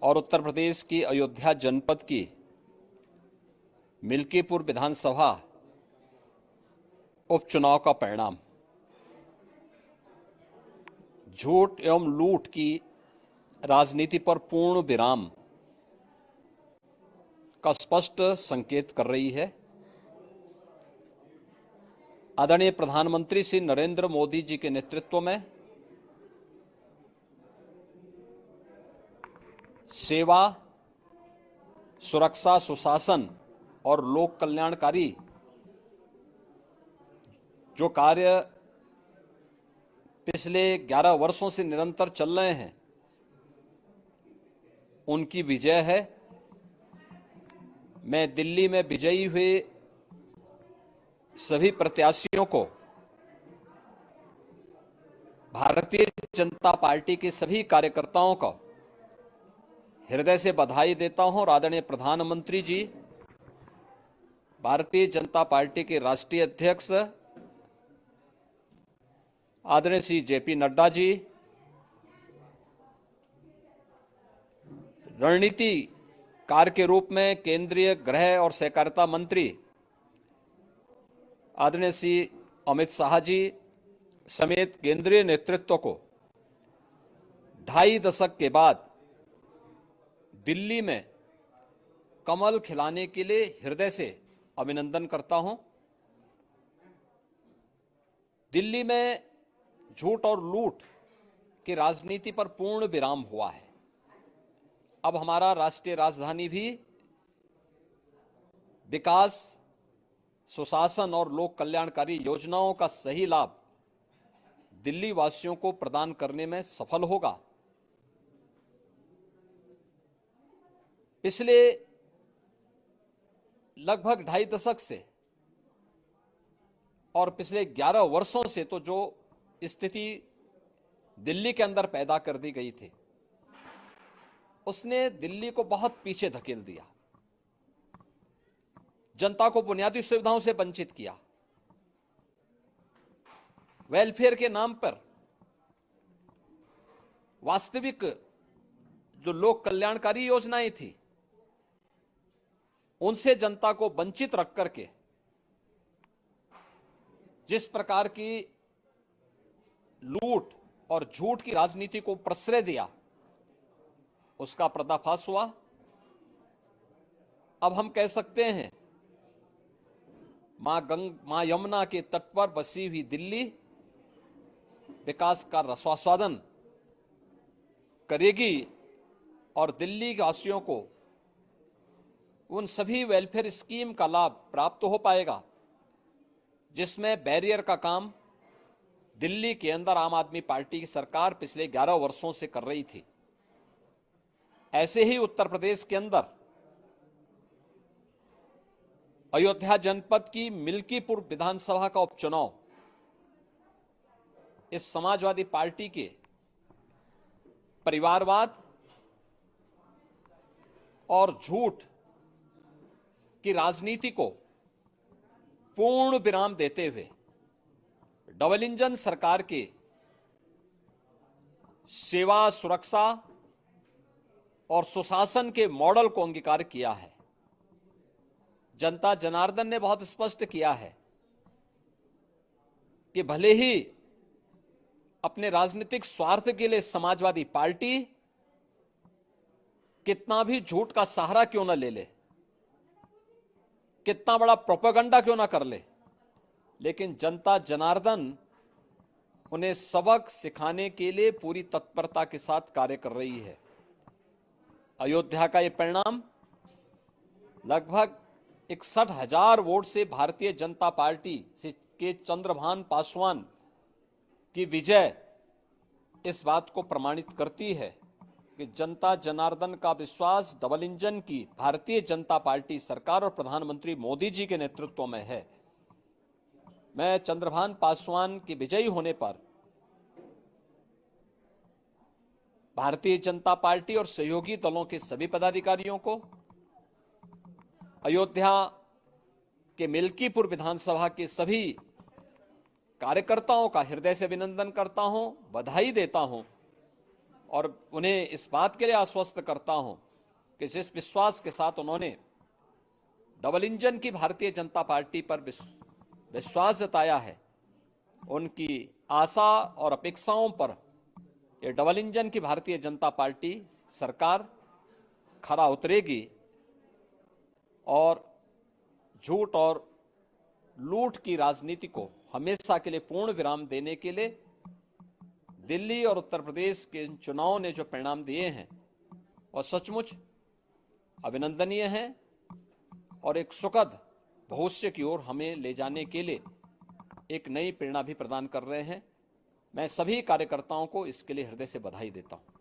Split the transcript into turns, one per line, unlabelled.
और उत्तर प्रदेश की अयोध्या जनपद की मिल्कीपुर विधानसभा उपचुनाव का परिणाम झूठ एवं लूट की राजनीति पर पूर्ण विराम का स्पष्ट संकेत कर रही है। आदरणीय प्रधानमंत्री श्री नरेंद्र मोदी जी के नेतृत्व में सेवा, सुरक्षा, सुशासन और लोक कल्याणकारी जो कार्य पिछले 11 वर्षों से निरंतर चल रहे हैं, उनकी विजय है। मैं दिल्ली में विजयी हुए सभी प्रत्याशियों को, भारतीय जनता पार्टी के सभी कार्यकर्ताओं को हृदय से बधाई देता हूं और आदरणीय प्रधानमंत्री जी, भारतीय जनता पार्टी के राष्ट्रीय अध्यक्ष आदरणीय श्री जेपी नड्डा जी, रणनीतिकार के रूप में केंद्रीय गृह और सहकारिता मंत्री आदरणीय श्री अमित शाह जी समेत केंद्रीय नेतृत्व को 2.5 दशक के बाद दिल्ली में कमल खिलाने के लिए हृदय से अभिनंदन करता हूं। दिल्ली में झूठ और लूट की राजनीति पर पूर्ण विराम हुआ है। अब हमारा राष्ट्रीय राजधानी भी विकास, सुशासन और लोक कल्याणकारी योजनाओं का सही लाभ दिल्ली वासियों को प्रदान करने में सफल होगा। पिछले लगभग 2.5 दशक से और पिछले 11 वर्षों से तो जो स्थिति दिल्ली के अंदर पैदा कर दी गई थी, उसने दिल्ली को बहुत पीछे धकेल दिया, जनता को बुनियादी सुविधाओं से वंचित किया। वेलफेयर के नाम पर वास्तविक जो लोक कल्याणकारी योजनाएं थी, उनसे जनता को वंचित रख करके जिस प्रकार की लूट और झूठ की राजनीति को प्रश्रय दिया, उसका पर्दाफाश हुआ। अब हम कह सकते हैं मां यमुना के तट पर बसी हुई दिल्ली विकास का रसास्वादन करेगी और दिल्ली वासियों को उन सभी वेलफेयर स्कीम का लाभ प्राप्त हो पाएगा जिसमें बैरियर का काम दिल्ली के अंदर आम आदमी पार्टी की सरकार पिछले 11 वर्षों से कर रही थी। ऐसे ही उत्तर प्रदेश के अंदर अयोध्या जनपद की मिल्कीपुर विधानसभा का उपचुनाव इस समाजवादी पार्टी के परिवारवाद और झूठ की राजनीति को पूर्ण विराम देते हुए डबल इंजन सरकार के सेवा, सुरक्षा और सुशासन के मॉडल को अंगीकार किया है। जनता जनार्दन ने बहुत स्पष्ट किया है कि भले ही अपने राजनीतिक स्वार्थ के लिए समाजवादी पार्टी कितना भी झूठ का सहारा क्यों न ले ले, कितना बड़ा प्रोपेगेंडा क्यों ना कर ले, लेकिन जनता जनार्दन उन्हें सबक सिखाने के लिए पूरी तत्परता के साथ कार्य कर रही है। अयोध्या का ये परिणाम लगभग 61,000 वोट से भारतीय जनता पार्टी के चंद्रभान पासवान की विजय इस बात को प्रमाणित करती है कि जनता जनार्दन का विश्वास डबल इंजन की भारतीय जनता पार्टी सरकार और प्रधानमंत्री मोदी जी के नेतृत्व में है। मैं चंद्रभान पासवान के विजयी होने पर भारतीय जनता पार्टी और सहयोगी दलों के सभी पदाधिकारियों को, अयोध्या के मिल्कीपुर विधानसभा के सभी कार्यकर्ताओं का हृदय से अभिनंदन करता हूं, बधाई देता हूं और उन्हें इस बात के लिए आश्वस्त करता हूं कि जिस विश्वास के साथ उन्होंने डबल इंजन की भारतीय जनता पार्टी पर विश्वास जताया है, उनकी आशा और अपेक्षाओं पर ये डबल इंजन की भारतीय जनता पार्टी सरकार खरा उतरेगी और झूठ और लूट की राजनीति को हमेशा के लिए पूर्ण विराम देने के लिए दिल्ली और उत्तर प्रदेश के चुनाव ने जो परिणाम दिए हैं वह सचमुच अभिनंदनीय हैं और एक सुखद भविष्य की ओर हमें ले जाने के लिए एक नई प्रेरणा भी प्रदान कर रहे हैं। मैं सभी कार्यकर्ताओं को इसके लिए हृदय से बधाई देता हूं।